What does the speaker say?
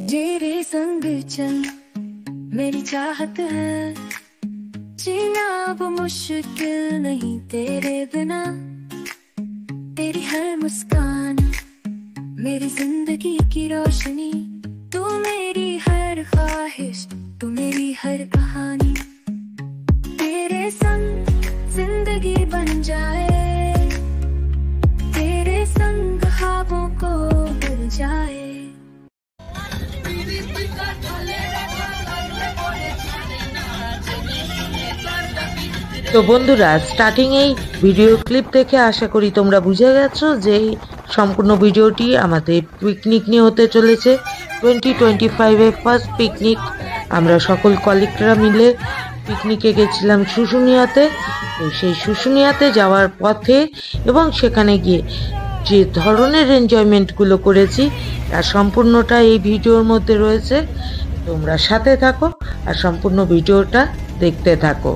तेरे संग चल मेरी चाहत है, जीना अब मुश्किल नहीं तेरे बिना। तेरी हर मुस्कान मेरी जिंदगी की रोशनी, तू मेरी हर ख्वाहिश, तू मेरी हर कहानी। तेरे संग जिंदगी बन जाए, तेरे संग ख्वाबों को भर जाए। তো বন্ধুরা, স্টার্টিং এই ভিডিও ক্লিপ দেখে আশা করি তোমরা বুঝে গেছো যে সম্পূর্ণ ভিডিওটি আমাদের পিকনিক নিয়ে হতে চলেছে। 2025-এর ফার্স্ট পিকনিক। আমরা সকল কলিগরা মিলে পিকনিকে গেছিলাম শুশুনিয়াতে। তো সেই শুশুনিয়াতে যাওয়ার পথে এবং সেখানে গিয়ে যে ধরনের এনজয়মেন্টগুলো করেছি তার সম্পূর্ণটা এই ভিডিওর মধ্যে রয়েছে। তোমরা সাথে থাকো আর সম্পূর্ণ ভিডিওটা দেখতে থাকো।